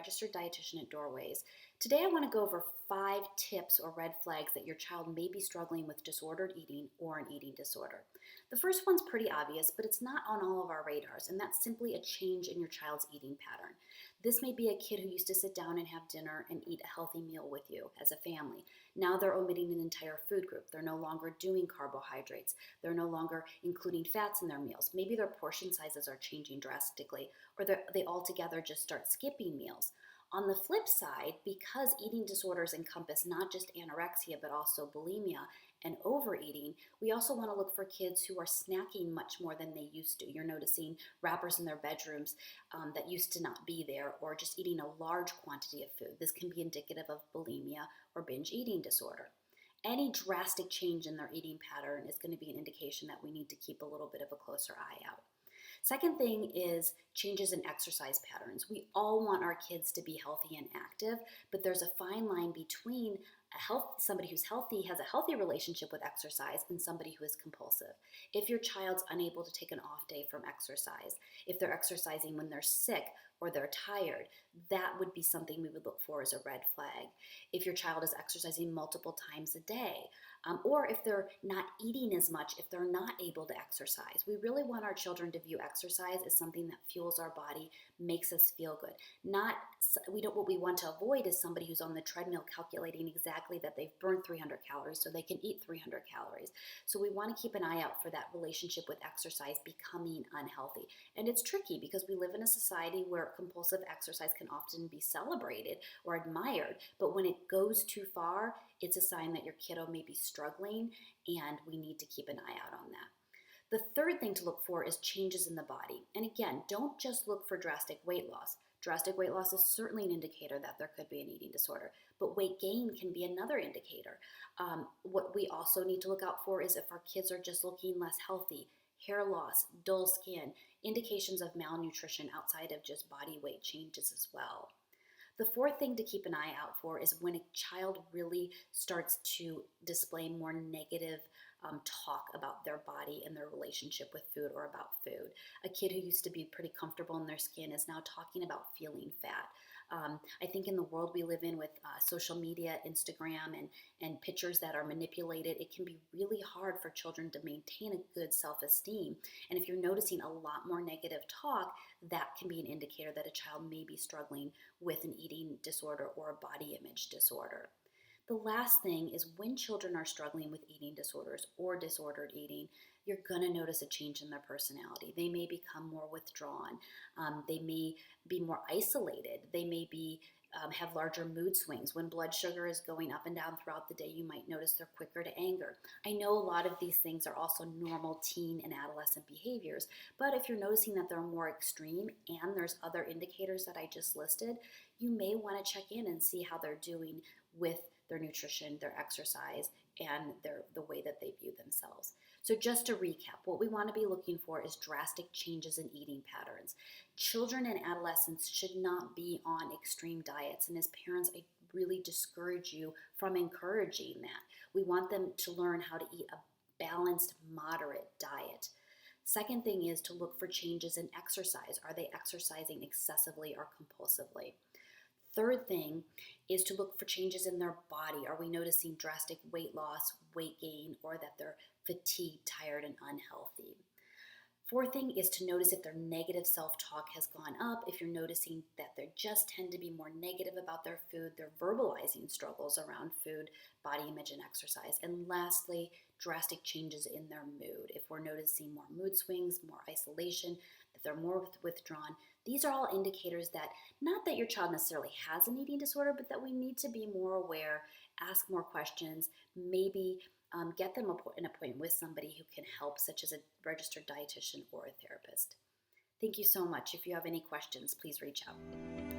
registered dietitian at Doorways. Today I want to go over 5 tips or red flags that your child may be struggling with disordered eating or an eating disorder. The first one's pretty obvious, but it's not on all of our radars, and that's simply a change in your child's eating pattern. This may be a kid who used to sit down and have dinner and eat a healthy meal with you as a family. Now they're omitting an entire food group. They're no longer doing carbohydrates. They're no longer including fats in their meals. Maybe their portion sizes are changing drastically, or they altogether just start skipping meals. On the flip side, because eating disorders encompass not just anorexia, but also bulimia and overeating, we also want to look for kids who are snacking much more than they used to. You're noticing wrappers in their bedrooms that used to not be there, or just eating a large quantity of food. This can be indicative of bulimia or binge eating disorder. Any drastic change in their eating pattern is going to be an indication that we need to keep a little bit of a closer eye out. Second thing is changes in exercise patterns. We all want our kids to be healthy and active, but there's a fine line between somebody who's healthy, has a healthy relationship with exercise, and somebody who is compulsive. If your child's unable to take an off day from exercise, if they're exercising when they're sick or they're tired, that would be something we would look for as a red flag. If your child is exercising multiple times a day, or if they're not eating as much, if they're not able to exercise. We really want our children to view exercise as something that fuels our body, makes us feel good. What we want to avoid is somebody who's on the treadmill calculating exactly that they've burned 300 calories so they can eat 300 calories. So we want to keep an eye out for that relationship with exercise becoming unhealthy. And it's tricky because we live in a society where compulsive exercise can often be celebrated or admired, but when it goes too far, it's a sign that your kiddo may be struggling, and we need to keep an eye out on that. The third thing to look for is changes in the body. And again, don't just look for drastic weight loss. Drastic weight loss is certainly an indicator that there could be an eating disorder, but weight gain can be another indicator. What we also need to look out for is if our kids are just looking less healthy, hair loss, dull skin, indications of malnutrition outside of just body weight changes as well. The fourth thing to keep an eye out for is when a child really starts to display more negative talk about their body and their relationship with food or about food. A kid who used to be pretty comfortable in their skin is now talking about feeling fat. I think in the world we live in with social media, Instagram, and pictures that are manipulated, it can be really hard for children to maintain a good self-esteem. And if you're noticing a lot more negative talk, that can be an indicator that a child may be struggling with an eating disorder or a body image disorder. The last thing is when children are struggling with eating disorders or disordered eating, you're going to notice a change in their personality. They may become more withdrawn. They may be more isolated. They may have larger mood swings. When blood sugar is going up and down throughout the day, you might notice they're quicker to anger. I know a lot of these things are also normal teen and adolescent behaviors, but if you're noticing that they're more extreme and there's other indicators that I just listed, you may want to check in and see how they're doing with their nutrition, their exercise, and the way that they view themselves. So just to recap, what we want to be looking for is drastic changes in eating patterns. Children and adolescents should not be on extreme diets, and as parents, I really discourage you from encouraging that. We want them to learn how to eat a balanced, moderate diet. Second thing is to look for changes in exercise. Are they exercising excessively or compulsively? Third thing is to look for changes in their body. Are we noticing drastic weight loss, weight gain, or that they're fatigued, tired, and unhealthy? Fourth thing is to notice if their negative self-talk has gone up, if you're noticing that they just tend to be more negative about their food, they're verbalizing struggles around food, body image, and exercise. And lastly, drastic changes in their mood. If we're noticing more mood swings, more isolation, that they're more withdrawn, these are all indicators that, not that your child necessarily has an eating disorder, but that we need to be more aware, ask more questions, maybe get them an appointment with somebody who can help, such as a registered dietitian or a therapist. Thank you so much. If you have any questions, please reach out.